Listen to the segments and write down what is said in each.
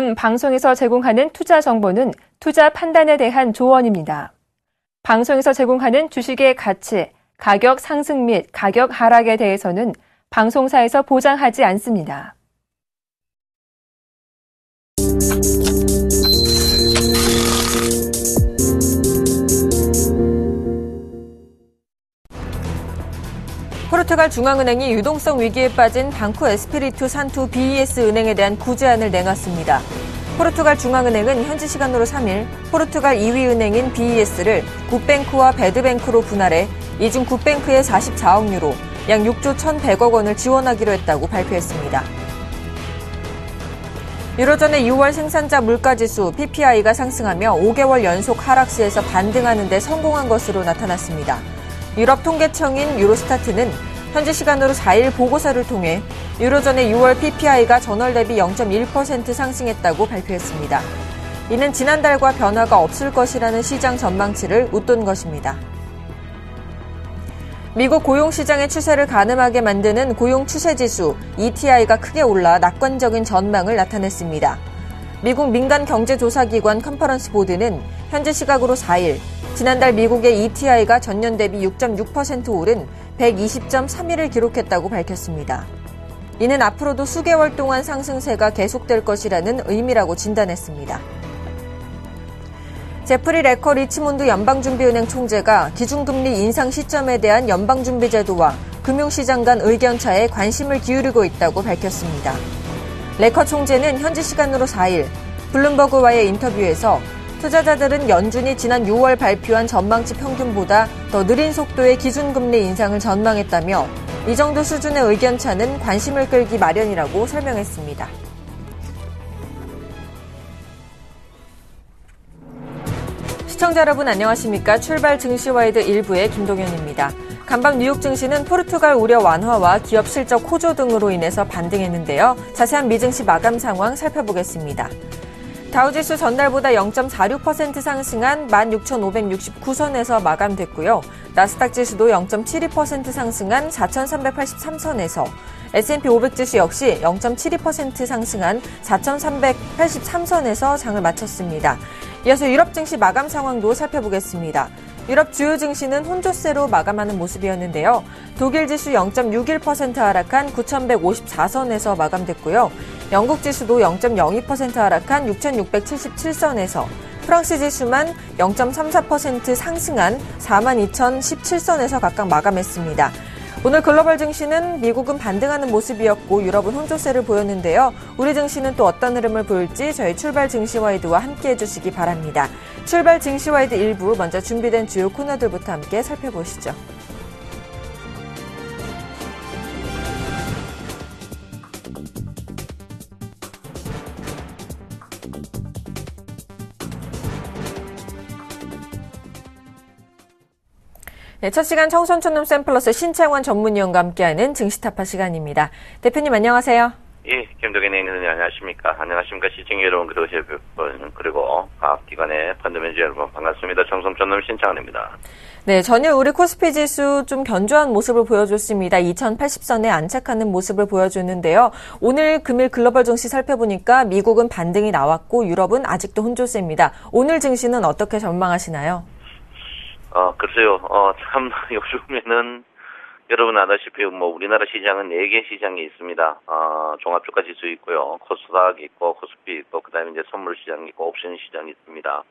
본 방송에서 제공하는 투자 정보는 투자 판단에 대한 조언입니다. 방송에서 제공하는 주식의 가치, 가격 상승 및 가격 하락에 대해서는 방송사에서 보장하지 않습니다. 포르투갈 중앙은행이 유동성 위기에 빠진 방쿠 에스피리투 산투 BES 은행에 대한 구제안을 내놨습니다. 포르투갈 중앙은행은 현지 시간으로 3일 포르투갈 2위 은행인 BES를 굿뱅크와 배드뱅크로 분할해 이중 굿뱅크에 44억 유로, 약 6조 1,100억 원을 지원하기로 했다고 발표했습니다. 유로존의 6월 생산자 물가지수 PPI가 상승하며 5개월 연속 하락세에서 반등하는 데 성공한 것으로 나타났습니다. 유럽 통계청인 유로스타트는 현지 시간으로 4일 보고서를 통해 유로존의 6월 PPI가 전월 대비 0.1% 상승했다고 발표했습니다. 이는 지난달과 변화가 없을 것이라는 시장 전망치를 웃돈 것입니다. 미국 고용시장의 추세를 가늠하게 만드는 고용 추세지수 ETI가 크게 올라 낙관적인 전망을 나타냈습니다. 미국 민간 경제조사기관 컨퍼런스 보드는 현지 시각으로 4일 지난달 미국의 ETI가 전년 대비 6.6% 오른 120.3일을 기록했다고 밝혔습니다. 이는 앞으로도 수개월 동안 상승세가 계속될 것이라는 의미라고 진단했습니다. 제프리 레커 리치몬드 연방준비은행 총재가 기준금리 인상 시점에 대한 연방준비제도와 금융시장 간 의견차에 관심을 기울이고 있다고 밝혔습니다. 레커 총재는 현지 시간으로 4일 블룸버그와의 인터뷰에서 투자자들은 연준이 지난 6월 발표한 전망치 평균보다 더 느린 속도의 기준금리 인상을 전망했다며 이 정도 수준의 의견차는 관심을 끌기 마련이라고 설명했습니다. 시청자 여러분 안녕하십니까? 출발 증시와이드 1부의 김동현입니다. 간밤 뉴욕 증시는 포르투갈 우려 완화와 기업 실적 호조 등으로 인해서 반등했는데요. 자세한 미증시 마감 상황 살펴보겠습니다. 다우지수 전날보다 0.46% 상승한 16,569선에서 마감됐고요. 나스닥 지수도 0.72% 상승한 4,383선에서 S&P 500 지수 역시 0.72% 상승한 4,383선에서 장을 마쳤습니다. 이어서 유럽 증시 마감 상황도 살펴보겠습니다. 유럽 주요 증시는 혼조세로 마감하는 모습이었는데요. 독일 지수 0.61% 하락한 9,154선에서 마감됐고요. 영국 지수도 0.02% 하락한 6,677선에서 프랑스 지수만 0.34% 상승한 42,017선에서 각각 마감했습니다. 오늘 글로벌 증시는 미국은 반등하는 모습이었고 유럽은 혼조세를 보였는데요. 우리 증시는 또 어떤 흐름을 보일지 저희 출발 증시와이드와 함께해 주시기 바랍니다. 출발 증시와이드 1부 먼저 준비된 주요 코너들부터 함께 살펴보시죠. 네, 첫 시간 청손촌놈 샘플러스 신창원 전문위원과 함께하는 증시타파 시간입니다. 대표님 안녕하세요. 예, 김동현 의원님 안녕하십니까? 안녕하십니까? 시청자 여러분, 그리고 각 기관의 펀드매니저 여러분 반갑습니다. 청손촌놈 신창원입니다. 네, 전일 우리 코스피 지수 좀 견조한 모습을 보여줬습니다. 2080선에 안착하는 모습을 보여주는데요. 오늘 금일 글로벌 증시 살펴보니까 미국은 반등이 나왔고 유럽은 아직도 혼조세입니다. 오늘 증시는 어떻게 전망하시나요? 글쎄요, 참, 요즘에는, 여러분 아다시피, 우리나라 시장은 4개 시장이 있습니다. 종합주가 지수 있고요. 코스닥 있고, 코스피 있고, 그 다음에 이제 선물 시장 있고, 옵션 시장이 있습니다.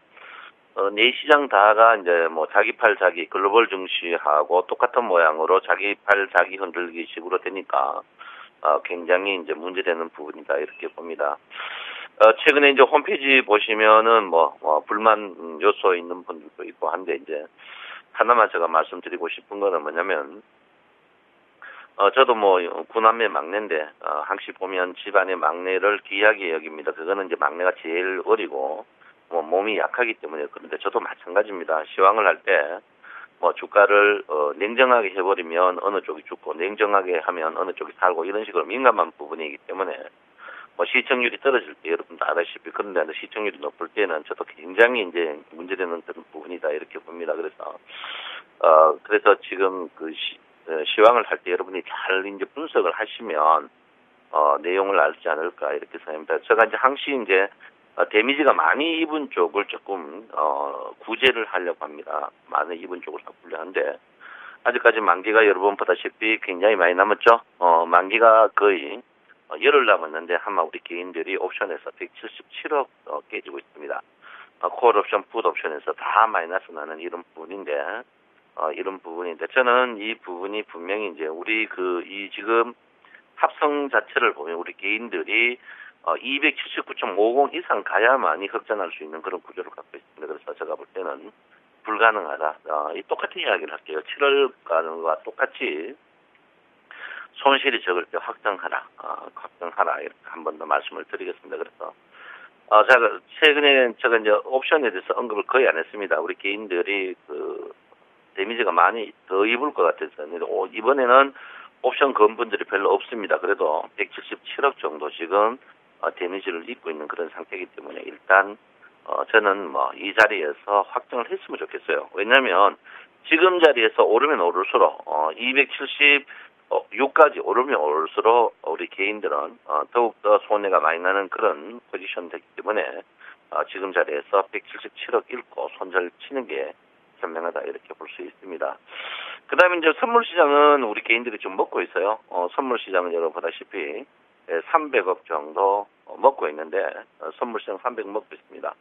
4시장 다가 이제 자기 팔 자기, 글로벌 증시하고 똑같은 모양으로 자기 팔 자기 흔들기 식으로 되니까, 굉장히 이제 문제되는 부분이다, 이렇게 봅니다. 최근에 이제 홈페이지 보시면은 불만 요소 있는 분들도 있고 한데 이제 하나만 제가 말씀드리고 싶은 거는 뭐냐면 저도 구남매 막내인데 항시 보면 집안의 막내를 귀하게 여깁니다. 그거는 이제 막내가 제일 어리고 몸이 약하기 때문에. 그런데 저도 마찬가지입니다. 시황을 할 때 주가를 냉정하게 해버리면 어느 쪽이 죽고 냉정하게 하면 어느 쪽이 살고 이런 식으로 민감한 부분이기 때문에 시청률이 떨어질 때 여러분도 아다시피 그런데 시청률이 높을 때는 저도 굉장히 이제 문제되는 그런 부분이다 이렇게 봅니다. 그래서 지금 시황을 할 때 여러분이 잘 이제 분석을 하시면 내용을 알지 않을까 이렇게 생각합니다. 제가 이제 항시 이제 데미지가 많이 입은 쪽을 조금 구제를 하려고 합니다. 많이 입은 쪽을 바꾸려 하는데 아직까지 만기가 여러분 보다시피 굉장히 많이 남았죠. 만기가 거의 열흘 남았는데 아마 우리 개인들이 옵션에서 177억 깨지고 있습니다. 콜 옵션, 풋 옵션에서 다 마이너스 나는 이런 부분인데 저는 이 부분이 분명히 이제 우리 이 지금 합성 자체를 보면 우리 개인들이 279.50 이상 가야만이 흑전할 수 있는 그런 구조를 갖고 있습니다. 그래서 제가 볼 때는 불가능하다. 이 똑같은 이야기를 할게요. 7월과 똑같이 손실이 적을 때 확정하라. 이렇게 한 번 더 말씀을 드리겠습니다. 그래서 제가 최근에 제가 이제 옵션에 대해서 언급을 거의 안 했습니다. 우리 개인들이 데미지가 많이 더 입을 것 같아서 이번에는 옵션 건 분들이 별로 없습니다. 그래도 177억 정도 지금 데미지를 입고 있는 그런 상태이기 때문에 일단 저는 이 자리에서 확정을 했으면 좋겠어요. 왜냐하면 지금 자리에서 오르면 오를수록 276까지 오르면 오를수록 우리 개인들은 더욱더 손해가 많이 나는 그런 포지션 되기 때문에 지금 자리에서 177억 잃고 손절 치는 게 현명하다 이렇게 볼 수 있습니다. 그 다음에 이제 선물 시장은 우리 개인들이 좀 먹고 있어요. 선물 시장은 여러분 보다시피 300억 정도 먹고 있는데 선물 시장 300억 먹고 있습니다.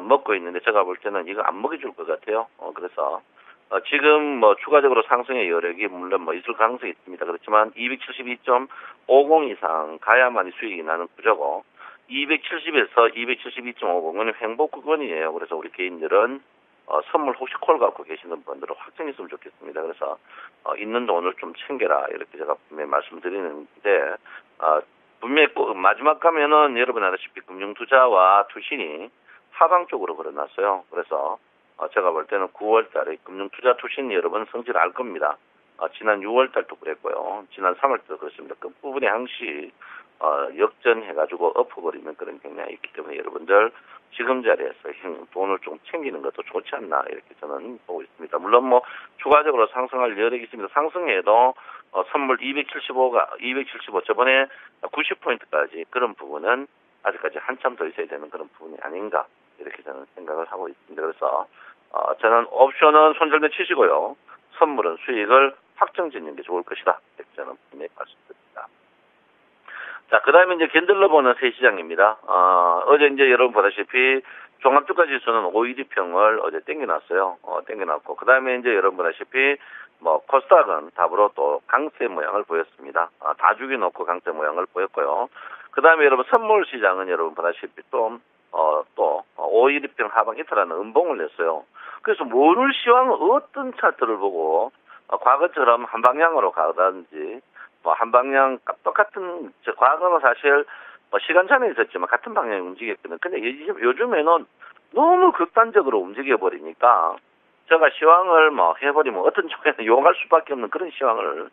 먹고 있는데 제가 볼 때는 이거 안 먹여줄 것 같아요. 그래서 지금 추가적으로 상승의 여력이 물론 있을 가능성이 있습니다. 그렇지만 272.50 이상 가야만이 수익이 나는 구조고 270에서 272.50은 횡보 구간이에요. 그래서 우리 개인들은 선물 혹시 콜 갖고 계시는 분들은 확정했으면 좋겠습니다. 그래서 있는 돈을 좀 챙겨라 이렇게 제가 분명히 말씀드리는데 분명히 마지막 가면은 여러분 아시다시피 금융투자와 투신이 하방 쪽으로 걸어놨어요. 그래서 제가 볼 때는 9월 달에 금융투자 투신 여러분 성질 알 겁니다. 지난 6월 달도 그랬고요. 지난 3월 때도 그렇습니다. 그 부분에 항시 역전해가지고 엎어버리는 그런 경향이 있기 때문에 여러분들 지금 자리에서 돈을 좀 챙기는 것도 좋지 않나 이렇게 저는 보고 있습니다. 물론 추가적으로 상승할 여력이 있습니다. 상승해도 선물 275 저번에 90포인트까지 그런 부분은 아직까지 한참 더 있어야 되는 그런 부분이 아닌가 이렇게 저는 생각을 하고 있습니다. 그래서 저는 옵션은 손절매 치시고요. 선물은 수익을 확정 짓는 게 좋을 것이다. 이렇게 저는 분명히 말씀드립니다. 자, 그 다음에 이제 견들러 보는 새 시장입니다. 어제 이제 여러분 보다시피 종합주가 지수는 512평을 어제 땡겨놨어요. 땡겨놨고, 그 다음에 이제 여러분 보다시피 코스닥은 답으로 또 강세 모양을 보였습니다. 다 죽여놓고 강세 모양을 보였고요. 그 다음에 여러분 선물 시장은 여러분 보다시피 또 512평 하방 이탈하는 음봉을 냈어요. 그래서 모를 시황 어떤 차트를 보고 과거처럼 한 방향으로 가든지 한 방향 똑같은 과거는 사실 시간차는 있었지만 같은 방향에 움직였거든요. 근데 요즘에는 너무 극단적으로 움직여 버리니까 제가 시황을 해버리면 어떤 쪽에는 용할 수밖에 없는 그런 시황을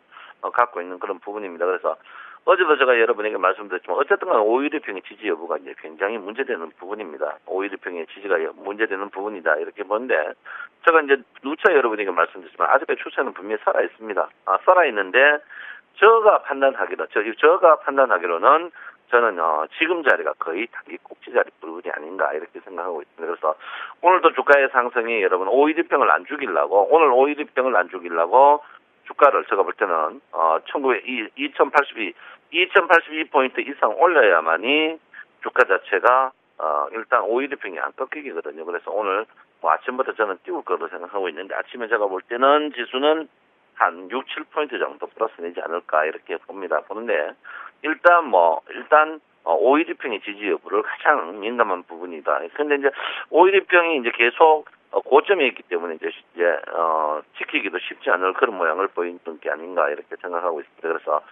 갖고 있는 그런 부분입니다. 그래서 어제도 제가 여러분에게 말씀드렸지만 어쨌든 간 512평의 지지 여부가 이제 굉장히 문제되는 부분입니다. 512평의 지지가 문제되는 부분이다 이렇게 보는데 제가 이제 누차 여러분에게 말씀드렸지만 아직까지 추세는 분명히 살아 있습니다. 살아 있는데 저가 판단하기로는 저는 지금 자리가 거의 단기 꼭지 자리 부분이 아닌가 이렇게 생각하고 있습니다. 그래서 오늘도 주가의 상승이 여러분 512평을 안 죽이려고 오늘 512평을 안 죽이려고 주가를 제가 볼 때는 2082포인트 이상 올려야만이 주가 자체가 일단 512평이 안 꺾이거든요. 그래서 오늘 아침부터 저는 띄울 거로 생각하고 있는데 아침에 제가 볼 때는 지수는 한 6, 7포인트 정도 플러스 내지 않을까 이렇게 보는데 일단 512평의 지지 여부를 가장 민감한 부분이다. 근데 이제 512평이 이제 계속 고점에 있기 때문에 이제 지키기도 쉽지 않을 그런 모양을 보이는 게 아닌가 이렇게 생각하고 있습니다. 그래서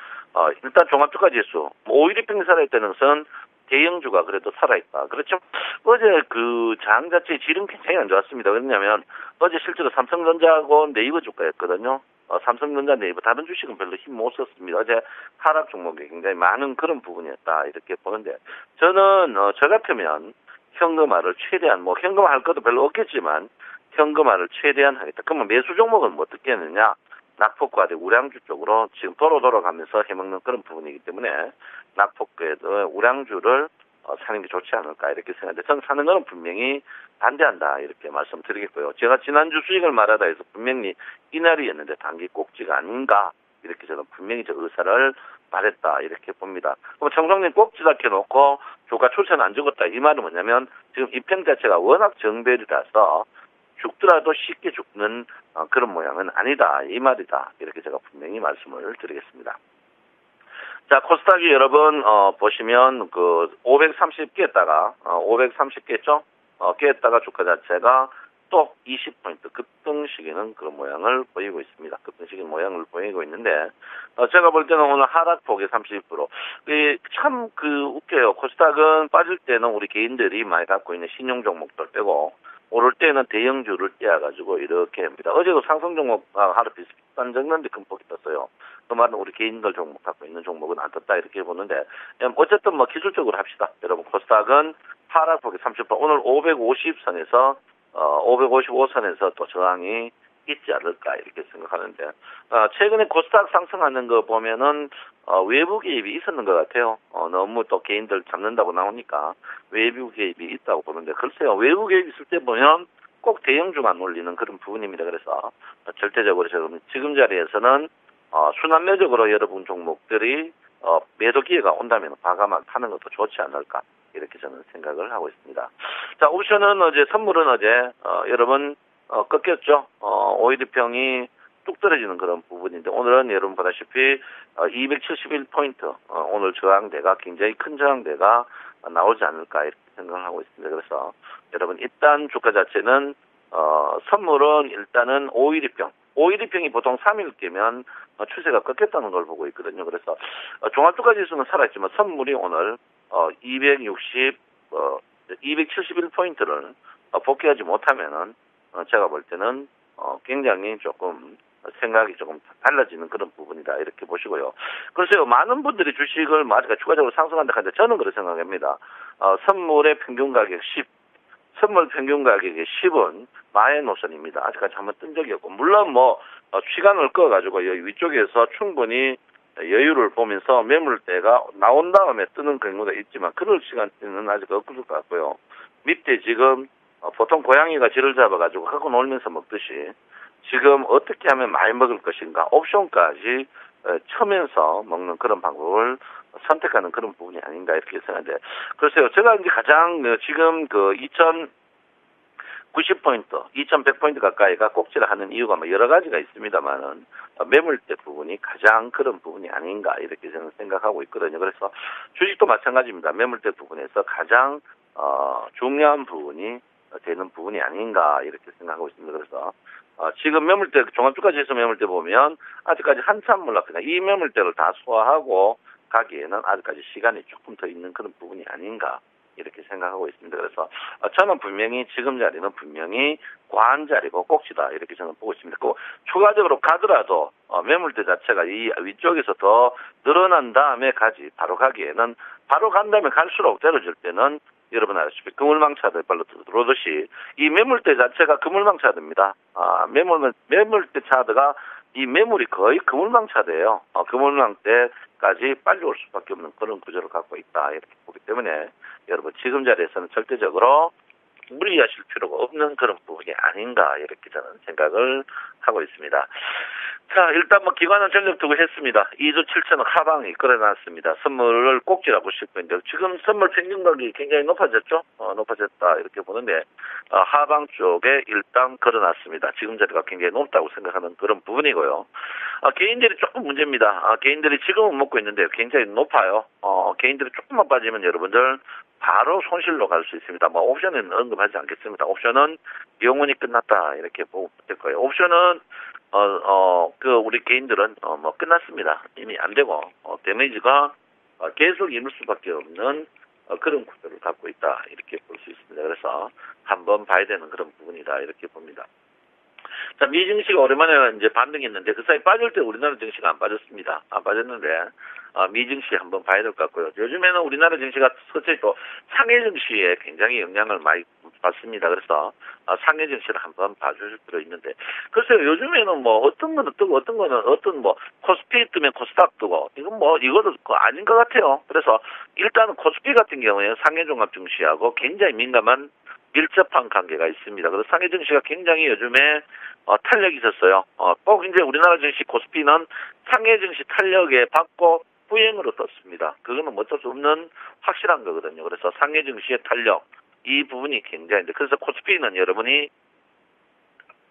일단 종합주가 지수 512평이 살아있다는 것은 대형주가 그래도 살아있다. 그렇죠. 어제 그 장 자체의 질은 굉장히 안 좋았습니다. 왜냐하면 어제 실제로 삼성전자하고 네이버 주가였거든요. 삼성전자 네이버 다른 주식은 별로 힘 못 썼습니다. 어제 하락 종목이 굉장히 많은 그런 부분이었다 이렇게 보는데 저는 저 같으면 현금화를 최대한 현금화할 것도 별로 없겠지만 현금화를 최대한 하겠다. 그러면 매수 종목은 어떻게 했느냐? 낙폭과대 우량주 쪽으로 지금 돌아가면서 해먹는 그런 부분이기 때문에 낙폭궤도 우량주를 사는 게 좋지 않을까 이렇게 생각하는데 저는 사는 거는 분명히 반대한다 이렇게 말씀드리겠고요. 제가 지난주 수익을 말하다 해서 분명히 이날이었는데 단기 꼭지가 아닌가 이렇게 저는 분명히 저 의사를 말했다 이렇게 봅니다. 그럼 청성님 꼭지다 켜놓고 주가 출세는 안 죽었다 이 말은 뭐냐면 지금 이 평 자체가 워낙 정배이라서 죽더라도 쉽게 죽는 그런 모양은 아니다 이 말이다 이렇게 제가 분명히 말씀을 드리겠습니다. 자, 코스닥이 여러분, 보시면, 530 깼다가, 530 깼죠? 깼다가 주가 자체가 또 20포인트 급등시키는 그런 모양을 보이고 있습니다. 급등시키는 모양을 보이고 있는데, 제가 볼 때는 오늘 하락폭이 30%. 참, 웃겨요. 코스닥은 빠질 때는 우리 개인들이 많이 갖고 있는 신용 종목들 빼고, 오를 때는 대형주를 떼어가지고 이렇게 합니다. 어제도 상승 종목 하루 비슷한 정도인데 큰 폭이 떴어요. 그 말은 우리 개인들 종목 갖고 있는 종목은 안 떴다 이렇게 보는데 어쨌든 뭐 기술적으로 합시다. 여러분 코스닥은 하락폭이 30%. 오늘 550선에서 555선에서 또 저항이 있지 않을까 이렇게 생각하는데 최근에 코스닥 상승하는 거 보면은 외부 개입이 있었는 것 같아요. 너무 또 개인들 잡는다고 나오니까 외부 개입이 있다고 보는데 글쎄요 외부 개입 있을 때 보면 꼭 대형주만 올리는 그런 부분입니다. 그래서 절대적으로 지금 자리에서는 순환매적으로 여러분 종목들이 매도 기회가 온다면 과감하게 하는 것도 좋지 않을까 이렇게 저는 생각을 하고 있습니다. 자 옵션은 어제 선물은 어제 여러분 꺾였죠. 오일이평이 뚝 떨어지는 그런 부분인데 오늘은 여러분 보다시피 271포인트 오늘 저항대가 굉장히 큰 저항대가 나오지 않을까 이렇게 생각을 하고 있습니다. 그래서 여러분 일단 주가 자체는 선물은 일단은 오일이평이 보통 3일 깨면 추세가 꺾였다는 걸 보고 있거든요. 그래서 종합주가 지수는 살아있지만 선물이 오늘 271포인트를 복귀하지 못하면은 제가 볼 때는 굉장히 조금 생각이 조금 달라지는 그런 부분이다 이렇게 보시고요. 글쎄요 많은 분들이 주식을 추가적으로 상승한다 하는데 저는 그렇게 생각합니다. 선물의 평균 가격 10, 선물 평균 가격이 10은 마의 노선입니다. 아직까지 한번 뜬 적이 없고 물론 시간을 꺼가지고 위쪽에서 충분히 여유를 보면서 매물대가 나온 다음에 뜨는 경우도 있지만 그럴 시간대는 아직 없을 것 같고요. 밑에 지금 보통 고양이가 쥐를 잡아가지고 하고 놀면서 먹듯이 지금 어떻게 하면 많이 먹을 것인가 옵션까지 쳐면서 먹는 그런 방법을 선택하는 그런 부분이 아닌가 이렇게 생각하는데 글쎄요 제가 이제 가장 지금 2090포인트, 2100포인트 가까이가 꼭지를 하는 이유가 여러 가지가 있습니다만은 매물대 부분이 가장 그런 부분이 아닌가 이렇게 저는 생각하고 있거든요. 그래서 주식도 마찬가지입니다. 매물대 부분에서 가장 중요한 부분이 되는 부분이 아닌가 이렇게 생각하고 있습니다. 그래서 지금 매물대 종합주가지수 매물대 보면 아직까지 한참 몰랐거든요. 이 매물대를 다 소화하고 가기에는 아직까지 시간이 조금 더 있는 그런 부분이 아닌가 이렇게 생각하고 있습니다. 그래서 저는 분명히 지금 자리는 분명히 과한 자리고 꼭지다 이렇게 저는 보고 있습니다. 추가적으로 가더라도 매물대 자체가 이 위쪽에서 더 늘어난 다음에 바로 가기에는 바로 간 다음에 갈수록 떨어질 때는 여러분 아시다시피 그물망차들 발로 들어오듯이 이 매물대 자체가 그물망차드입니다. 매물대 차드가 이 매물이 거의 그물망차대예요. 그물망대까지 빨리 올 수밖에 없는 그런 구조를 갖고 있다 이렇게 보기 때문에 여러분 지금 자리에서는 절대적으로 무리하실 필요가 없는 그런 부분이 아닌가 이렇게 저는 생각을 하고 있습니다. 자 일단 기관은 전력 두고 했습니다. 2조 7천억 하방이 끌어놨습니다. 선물을 꼭지라고 싶고 있는데 지금 선물 평균 가격이 굉장히 높아졌죠. 높아졌다 이렇게 보는데 하방 쪽에 일단 걸어놨습니다. 지금 자리가 굉장히 높다고 생각하는 그런 부분이고요. 개인들이 조금 문제입니다. 개인들이 지금은 먹고 있는데 굉장히 높아요. 개인들이 조금만 빠지면 여러분들 바로 손실로 갈 수 있습니다. 옵션은 언급하지 않겠습니다. 옵션은 영원히 끝났다 이렇게 보면 될 거예요. 옵션은 우리 개인들은 끝났습니다. 이미 안 되고 데미지가 계속 입을 수밖에 없는 그런 구조를 갖고 있다 이렇게 볼 수 있습니다. 그래서 한번 봐야 되는 그런 부분이다 이렇게 봅니다. 자, 미 증시가 오랜만에 이제 반등했는데 그 사이 빠질 때 우리나라 증시가 안 빠졌습니다. 안 빠졌는데 미 증시 한번 봐야 될 것 같고요. 요즘에는 우리나라 증시가 서서히 또 상해 증시에 굉장히 영향을 많이 봤습니다. 그래서 상해 증시를 한번 봐주실 필요 있는데, 글쎄요, 요즘에는 뭐 어떤 거는 뜨고 어떤 거는 어떤 뭐 코스피 뜨면 코스닥 뜨고, 이건 뭐 이거도 아닌 것 같아요. 그래서 일단은 코스피 같은 경우에 상해 종합 증시하고 굉장히 민감한 밀접한 관계가 있습니다. 그래서 상해 증시가 굉장히 요즘에 탄력이 있었어요. 꼭 이제 우리나라 증시 코스피는 상해 증시 탄력에 받고 후행으로 떴습니다. 그거는 어쩔 수 없는 확실한 거거든요. 그래서 상해 증시의 탄력, 이 부분이 굉장히, 그래서 코스피는 여러분이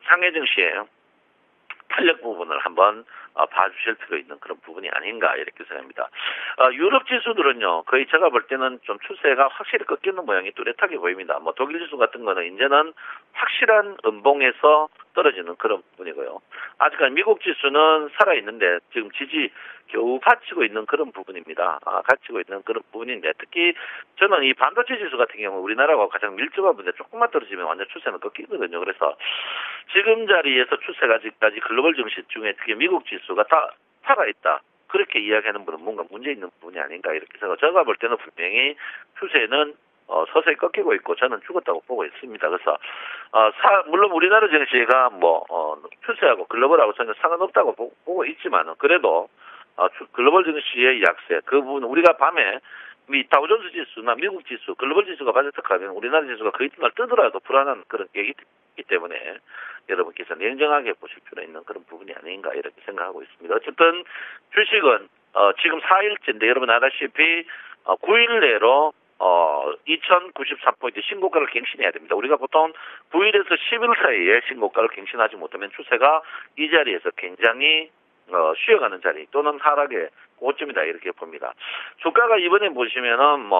상해 증시의 탄력 부분을 한번 봐주실 필요 있는 그런 부분이 아닌가 이렇게 생각합니다. 유럽 지수들은요, 거의 제가 볼 때는 좀 추세가 확실히 꺾이는 모양이 뚜렷하게 보입니다. 뭐 독일 지수 같은 거는 이제는 확실한 음봉에서 떨어지는 그런 부분이고요. 아직까지 미국 지수는 살아있는데 지금 지지 겨우 받치고 있는 그런 부분입니다. 갖추고 있는 그런 부분인데, 특히 저는 이 반도체 지수 같은 경우 우리나라와 가장 밀접한 분인데 조금만 떨어지면 완전 추세는 꺾이거든요. 그래서 지금 자리에서 추세가 아직까지 글로벌 증시 중에 특히 미국 지수가 다 살아있다, 그렇게 이야기하는 분은 뭔가 문제 있는 부분이 아닌가 이렇게 생각. 제가 볼 때는 분명히 추세는 서서히 꺾이고 있고 저는 죽었다고 보고 있습니다. 그래서 물론 우리나라 증시가 추세하고 글로벌하고 전혀 상관없다고 보고 있지만은, 그래도 글로벌 증시의 약세, 그 부분 우리가 밤에 이 다우존스 지수나 미국 지수, 글로벌 지수가 바닥하면 우리나라 지수가 거의 날 뜨더라도 불안한 그런 게 있기 때문에 여러분께서 냉정하게 보실 필요 있는 그런 부분이 아닌가 이렇게 생각하고 있습니다. 어쨌든 주식은 지금 4일째인데 여러분 아다시피 9일 내로 2093포인트 신고가를 갱신해야 됩니다. 우리가 보통 9일에서 10일 사이에 신고가를 갱신하지 못하면 추세가 이 자리에서 굉장히 쉬어가는 자리 또는 하락의 고점이다 이렇게 봅니다. 주가가 이번에 보시면은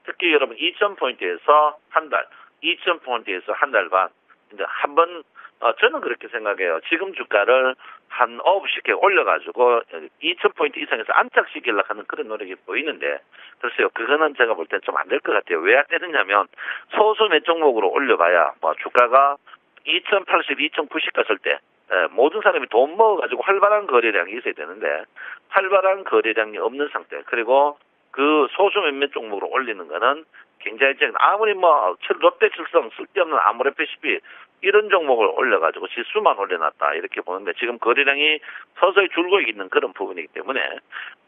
특히 여러분 2000포인트에서 한 달, 2000포인트에서 한 달 반, 이제 한번 저는 그렇게 생각해요. 지금 주가를 한 업시켜 올려가지고 2000포인트 이상에서 안착시키려고 하는 그런 노력이 보이는데, 글쎄요, 그거는 제가 볼 땐 좀 안 될 것 같아요. 왜 안 되느냐면 소수 몇 종목으로 올려봐야 주가가 2080, 2090 갔을 때 모든 사람이 돈 모아가지고 활발한 거래량이 있어야 되는데 활발한 거래량이 없는 상태, 그리고 그 소수 몇몇 종목으로 올리는 거는 굉장히 아무리 롯데칠성 쓸데없는 아모레페시피 이런 종목을 올려가지고 지수만 올려놨다 이렇게 보는데, 지금 거래량이 서서히 줄고 있는 그런 부분이기 때문에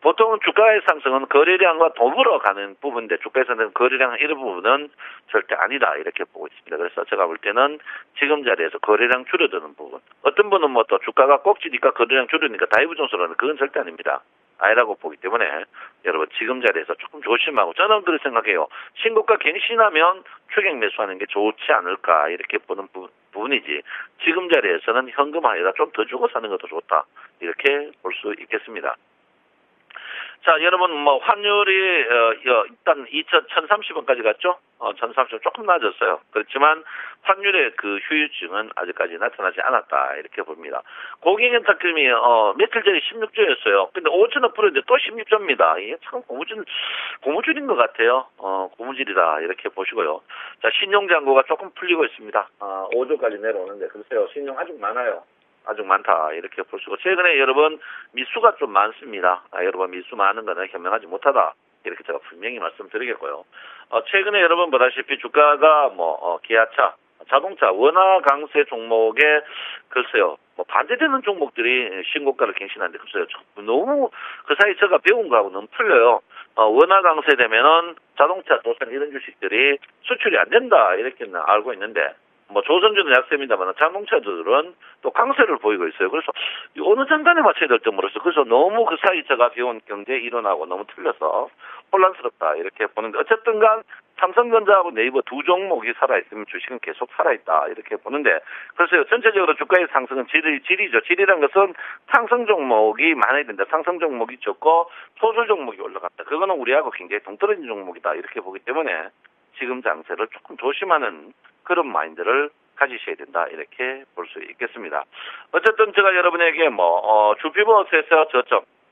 보통은 주가의 상승은 거래량과 더불어 가는 부분인데 주가에서는 거래량 이런 부분은 절대 아니다 이렇게 보고 있습니다. 그래서 제가 볼 때는 지금 자리에서 거래량 줄어드는 부분, 어떤 분은 또 주가가 꼭지니까 거래량 줄으니까 다이브 존스라는 그건 절대 아닙니다. 아니라고 보기 때문에 여러분 지금 자리에서 조금 조심하고, 저는 그렇게 생각해요. 신고가 갱신하면 추격 매수하는 게 좋지 않을까 이렇게 보는 부분이지, 지금 자리에서는 현금 아니라 좀 더 주고 사는 것도 좋다 이렇게 볼 수 있겠습니다. 자, 여러분 환율이 일단 1030원까지 갔죠. 1030원 조금 낮았어요. 그렇지만 환율의 그 휴유증은 아직까지 나타나지 않았다 이렇게 봅니다. 고객의 탁금이 며칠 전에 16조였어요. 근데 5천원 풀었는데 또 16조입니다. 이게 참 고무줄인 것 같아요. 고무줄이다 이렇게 보시고요. 자, 신용잔고가 조금 풀리고 있습니다. 5조까지 내려오는데 글쎄요, 신용 아직 많아요. 아주 많다 이렇게 보시고, 최근에 여러분 미수가 좀 많습니다. 여러분 미수 많은 거는 현명하지 못하다 이렇게 제가 분명히 말씀드리겠고요. 최근에 여러분 보다시피 주가가 기아차, 자동차, 원화 강세 종목에 글쎄요 반대되는 종목들이 신고가를 갱신하는데, 글쎄요 너무 그 사이 제가 배운 거하고 너무 틀려요. 원화 강세 되면은 자동차, 도산 이런 주식들이 수출이 안 된다 이렇게는 알고 있는데, 조선주는 약세입니다만 자동차들은 또 강세를 보이고 있어요. 그래서 어느 장단에 맞춰야 될지 모르겠어요. 그래서 너무 그 사이 제가 배운 경제 이론하고 너무 틀려서 혼란스럽다 이렇게 보는데, 어쨌든 간 삼성전자하고 네이버 두 종목이 살아있으면 주식은 계속 살아있다 이렇게 보는데, 그래서 전체적으로 주가의 상승은 질이죠. 질이란 것은 상승 종목이 많아야 된다. 상승 종목이 적고 소수 종목이 올라갔다. 그거는 우리하고 굉장히 동떨어진 종목이다 이렇게 보기 때문에 지금 장세를 조금 조심하는 그런 마인드를 가지셔야 된다 이렇게 볼 수 있겠습니다. 어쨌든 제가 여러분에게 주피버스에서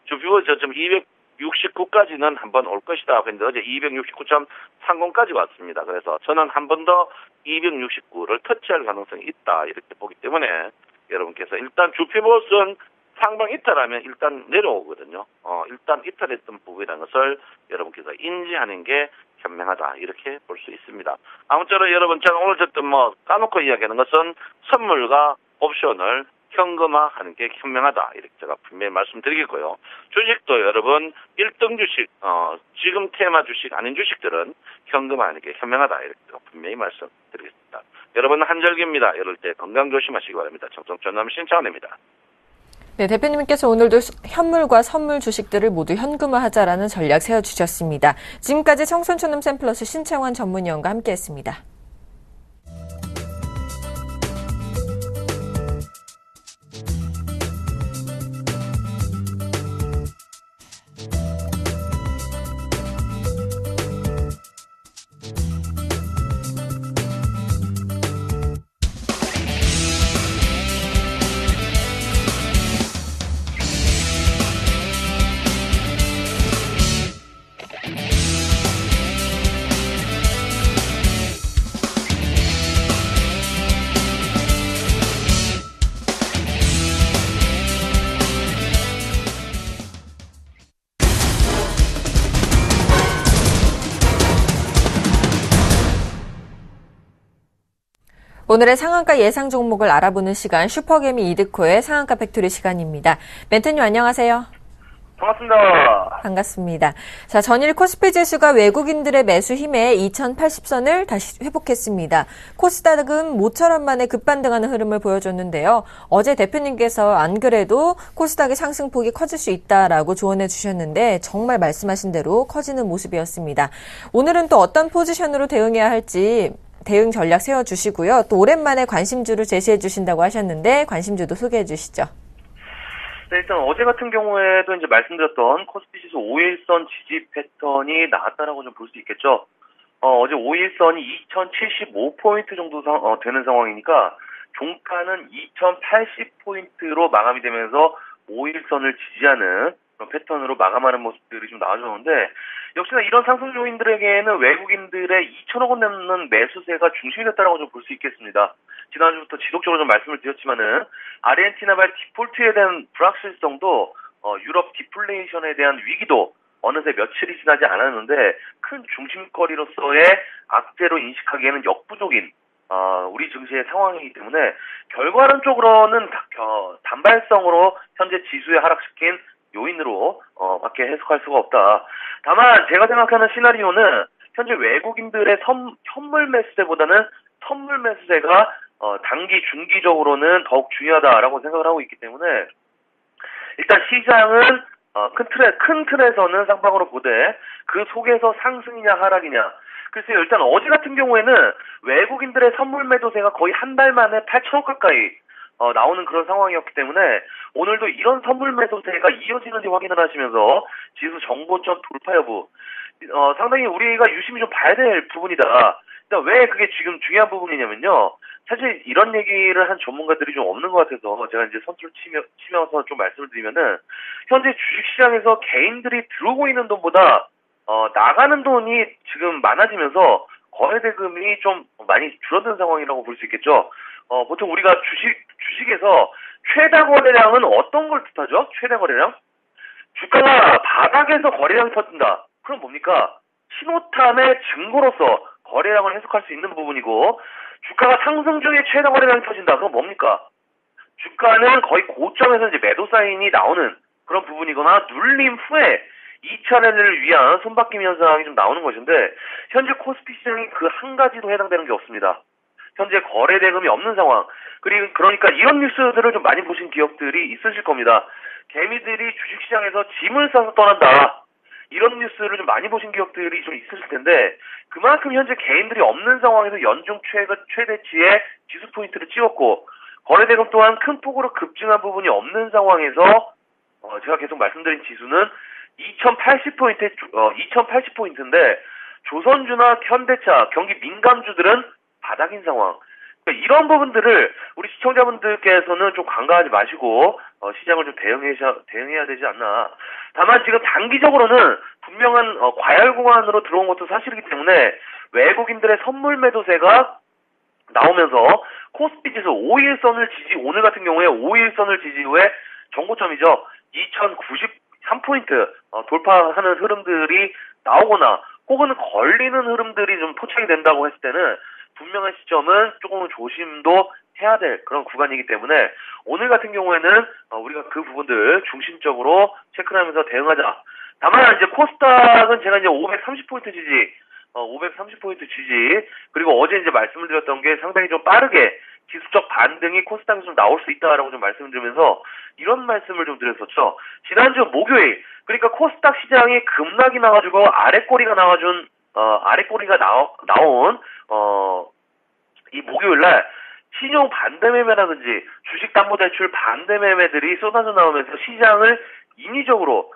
주피버 저점 269까지는 한번 올 것이다 했는데 어제 269.30까지 왔습니다. 그래서 저는 한 번 더 269를 터치할 가능성이 있다 이렇게 보기 때문에 여러분께서 일단 주피버스는 상방 이탈하면 일단 내려오거든요. 일단 이탈했던 부분이라는 것을 여러분께서 인지하는 게 현명하다 이렇게 볼 수 있습니다. 아무쪼록 여러분 제가 오늘 어쨌든 까놓고 이야기하는 것은 선물과 옵션을 현금화하는 게 현명하다 이렇게 제가 분명히 말씀드리겠고요. 주식도 여러분 1등 주식 지금 테마 주식 아닌 주식들은 현금화하는 게 현명하다 이렇게 제가 분명히 말씀드리겠습니다. 여러분 한절기입니다. 이럴 때 건강 조심하시기 바랍니다. 청정전남 신창원입니다. 네, 대표님께서 오늘도 현물과 선물 주식들을 모두 현금화하자라는 전략 세워주셨습니다. 지금까지 청순초놈 샘플러스 신창원 전문위원과 함께했습니다. 오늘의 상한가 예상 종목을 알아보는 시간 슈퍼개미 이드코의 상한가 팩토리 시간입니다. 멘토님 안녕하세요. 반갑습니다. 반갑습니다. 자, 전일 코스피 지수가 외국인들의 매수 힘에 2080선을 다시 회복했습니다. 코스닥은 모처럼 만에 급반등하는 흐름을 보여줬는데요. 어제 대표님께서 안 그래도 코스닥의 상승폭이 커질 수 있다라고 조언해 주셨는데 정말 말씀하신 대로 커지는 모습이었습니다. 오늘은 또 어떤 포지션으로 대응해야 할지 대응 전략 세워주시고요. 또 오랜만에 관심주를 제시해 주신다고 하셨는데 관심주도 소개해 주시죠. 네, 일단 어제 같은 경우에도 이제 말씀드렸던 코스피 지수 5일선 지지 패턴이 나왔다라고 좀 볼 수 있겠죠. 어제 5일선이 2075포인트 정도 되는 상황이니까 종가는 2080포인트로 마감이 되면서 5일선을 지지하는 그런 패턴으로 마감하는 모습들이 좀 나와줬는데 역시나 이런 상승 요인들에게는 외국인들의 2천억 원 넘는 매수세가 중심이 됐다라고 좀 볼 수 있겠습니다. 지난주부터 지속적으로 좀 말씀을 드렸지만은 아르헨티나발 디폴트에 대한 불확실성도 유럽 디플레이션에 대한 위기도 어느새 며칠이 지나지 않았는데 큰 중심거리로서의 악재로 인식하기에는 역부족인 우리 증시의 상황이기 때문에 결과론적으로는 단발성으로 현재 지수에 하락시킨 요인으로 밖에 해석할 수가 없다. 다만 제가 생각하는 시나리오는 현재 외국인들의 현물 매수세보다는 선물 매수세가 단기 중기적으로는 더욱 중요하다라고 생각을 하고 있기 때문에 일단 시장은 큰 틀에서는 쌍방으로 보되 그 속에서 상승이냐 하락이냐. 글쎄요, 일단 어제 같은 경우에는 외국인들의 선물 매도세가 거의 한 달 만에 8천억 가까이 나오는 그런 상황이었기 때문에 오늘도 이런 선물 매도세가 이어지는지 확인을 하시면서 지수 정고점 돌파 여부 상당히 우리가 유심히 좀 봐야 될 부분이다. 왜 그게 지금 중요한 부분이냐면요. 사실 이런 얘기를 한 전문가들이 좀 없는 것 같아서 제가 이제 선출 치면서 좀 말씀을 드리면은 현재 주식시장에서 개인들이 들어오고 있는 돈보다 나가는 돈이 지금 많아지면서 거래대금이 좀 많이 줄어든 상황이라고 볼 수 있겠죠. 보통 우리가 주식에서 최다 거래량은 어떤 걸 뜻하죠? 최다 거래량? 주가가 바닥에서 거래량이 터진다. 그럼 뭡니까? 신호탄의 증거로서 거래량을 해석할 수 있는 부분이고 주가가 상승 중에 최다 거래량이 터진다. 그럼 뭡니까? 주가는 거의 고점에서 이제 매도 사인이 나오는 그런 부분이거나 눌림 후에 2차 랠리를 위한 손바뀜 현상이 좀 나오는 것인데 현재 코스피 시장이 그 한 가지도 해당되는 게 없습니다. 현재 거래 대금이 없는 상황. 그러니까 이런 뉴스들을 좀 많이 보신 기억들이 있으실 겁니다. 개미들이 주식시장에서 짐을 싸서 떠난다. 이런 뉴스를 좀 많이 보신 기억들이 좀 있으실 텐데 그만큼 현재 개인들이 없는 상황에서 연중 최대치의 지수 포인트를 찍었고 거래 대금 또한 큰 폭으로 급증한 부분이 없는 상황에서 제가 계속 말씀드린 지수는 2080포인트인데 조선주나 현대차, 경기 민감주들은 바닥인 상황. 그러니까 이런 부분들을 우리 시청자분들께서는 좀 간과하지 마시고 시장을 좀 대응해야 되지 않나. 다만 지금 단기적으로는 분명한 과열 공환으로 들어온 것도 사실이기 때문에 외국인들의 선물 매도세가 나오면서 코스피 지수 5일선을 오늘 같은 경우에 5일선을 지지 후에 정고점이죠. 2093포인트 돌파하는 흐름들이 나오거나 혹은 걸리는 흐름들이 좀 포착이 된다고 했을 때는 분명한 시점은 조금은 조심도 해야 될 그런 구간이기 때문에 오늘 같은 경우에는 우리가 그 부분들 중심적으로 체크를 하면서 대응하자. 다만 이제 코스닥은 제가 이제 530포인트 지지, 530포인트 지지, 그리고 어제 이제 말씀을 드렸던 게 상당히 좀 빠르게 기술적 반등이 코스닥에서 좀 나올 수 있다라고 좀 말씀을 드리면서 이런 말씀을 좀 드렸었죠. 지난주 목요일, 그러니까 코스닥 시장이 급락이 나가지고 아랫꼬리가 나온, 이 목요일 날 신용 반대매매라든지 주식담보대출 반대매매들이 쏟아져 나오면서 시장을 인위적으로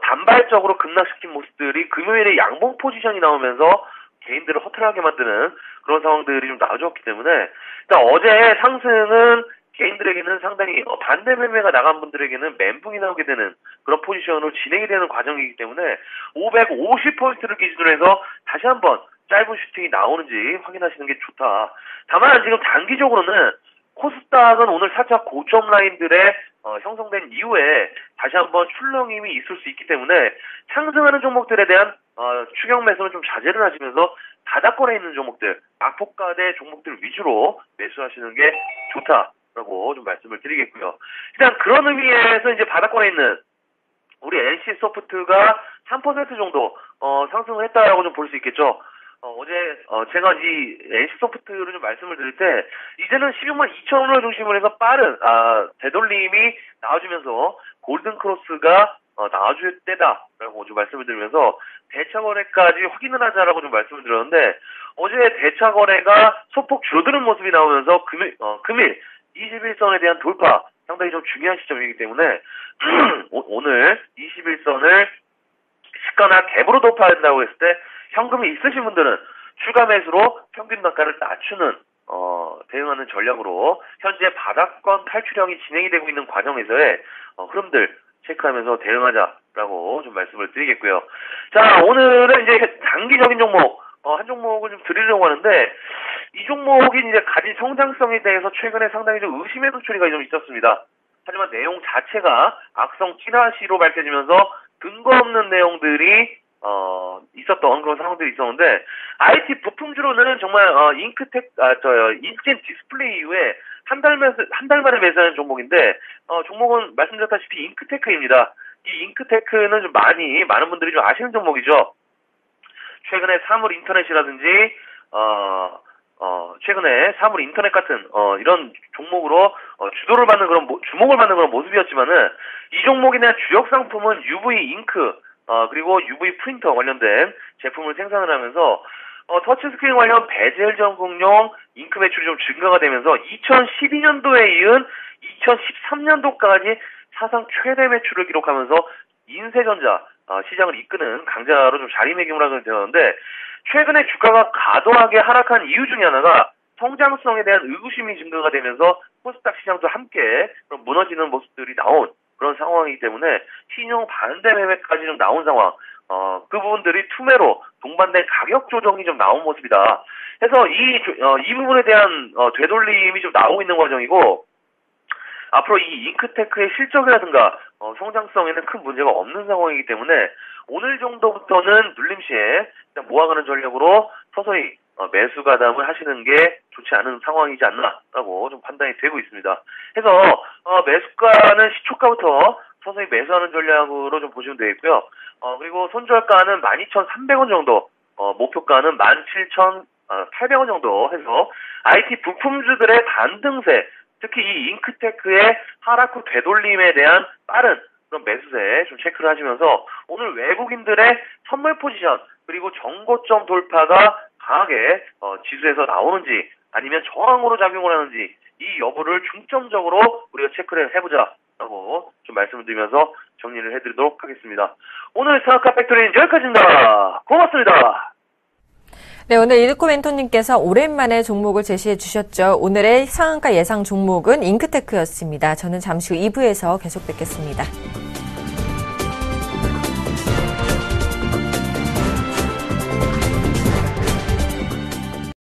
단발적으로 급락시킨 모습들이 금요일에 양봉 포지션이 나오면서 개인들을 허탈하게 만드는 그런 상황들이 좀 나와줬기 때문에 일단 어제 상승은 개인들에게는 상당히 반대 매매가 나간 분들에게는 멘붕이 나오게 되는 그런 포지션으로 진행이 되는 과정이기 때문에 550포인트를 기준으로 해서 다시 한번 짧은 슈팅이 나오는지 확인하시는 게 좋다. 다만 지금 단기적으로는 코스닥은 오늘 살짝 고점 라인들에 형성된 이후에 다시 한번 출렁임이 있을 수 있기 때문에 상승하는 종목들에 대한 추격 매수는 좀 자제를 하시면서 바닥권에 있는 종목들, 악폭가대 종목들 위주로 매수하시는 게 좋다라고 좀 말씀을 드리겠고요. 일단 그런 의미에서 이제 바닥권에 있는 우리 NC소프트가 3% 정도 상승을 했다라고 좀 볼 수 있겠죠. 어제 제가 이 NC소프트를 좀 말씀을 드릴 때 이제는 16만 2천 원을 중심으로 해서 빠른 되돌림이 나와주면서 골든크로스가 나와줄 때다라고 좀 말씀을 드리면서 대차거래까지 확인을 하자라고 좀 말씀을 드렸는데 어제 대차거래가 소폭 줄어드는 모습이 나오면서 금일 21선에 대한 돌파 상당히 좀 중요한 시점이기 때문에 오늘 21선을 시가나 갭으로 돌파한다고 했을 때 현금이 있으신 분들은 추가 매수로 평균 단가를 낮추는 대응하는 전략으로 현재 바닥권 탈출형이 진행이 되고 있는 과정에서의 흐름들 체크하면서 대응하자라고 좀 말씀을 드리겠고요. 자, 오늘은 이제 단기적인 종목 한 종목을 좀 드리려고 하는데 이 종목이 이제 가진 성장성에 대해서 최근에 상당히 좀 의심의 소리가 좀 있었습니다. 하지만 내용 자체가 악성 찌라시로 밝혀지면서 근거 없는 내용들이 있었던 그런 상황들이 있었는데 IT 부품주로는 정말 인크텐 디스플레이 이후에 한 달 만에 매수하는 종목인데 종목은 말씀드렸다시피 잉크테크입니다. 이 잉크테크는 좀 많은 분들이 좀 아시는 종목이죠. 최근에 사물 인터넷이라든지 최근에 사물 인터넷 같은 이런 종목으로 주목을 받는 그런 모습이었지만은 이 종목에 대한 주력 상품은 UV 잉크 그리고 UV 프린터 관련된 제품을 생산을 하면서 터치스크린 관련 베젤 전공용 잉크 매출이 좀 증가가 되면서 2012년도에 이은 2013년도까지 사상 최대 매출을 기록하면서 인쇄전자 시장을 이끄는 강자로 좀 자리매김을 되었는데 최근에 주가가 과도하게 하락한 이유 중에 하나가 성장성에 대한 의구심이 증가가 되면서 코스닥 시장도 함께 무너지는 모습들이 나온 그런 상황이기 때문에 신용 반대 매매까지 좀 나온 상황. 그 부분들이 투매로 동반된 가격 조정이 좀 나온 모습이다. 그래서 이 부분에 대한 되돌림이 좀 나오고 있는 과정이고 앞으로 이 잉크테크의 실적이라든가 성장성에는 큰 문제가 없는 상황이기 때문에 오늘 정도부터는 눌림 시에 모아가는 전략으로 서서히 매수 가담을 하시는 게 좋지 않은 상황이지 않나라고 좀 판단이 되고 있습니다. 그래서 매수가는 시초가부터 서서히 매수하는 전략으로 좀 보시면 되겠고요. 그리고 손절가는 12,300원 정도, 목표가는 17,800원 정도 해서 IT 부품주들의 반등세, 특히 이 잉크테크의 하락 후 되돌림에 대한 빠른 그런 매수세 좀 체크를 하시면서 오늘 외국인들의 선물 포지션 그리고 정고점 돌파가 강하게 지수에서 나오는지 아니면 저항으로 작용을 하는지 이 여부를 중점적으로 우리가 체크를 해보자라고 좀 말씀을 드리면서 정리를 해드리도록 하겠습니다. 오늘 상한가 팩토리는 여기까지입니다. 고맙습니다. 네, 오늘 이르코 멘토님께서 오랜만에 종목을 제시해 주셨죠. 오늘의 상한가 예상 종목은 잉크테크였습니다. 저는 잠시 후 2부에서 계속 뵙겠습니다.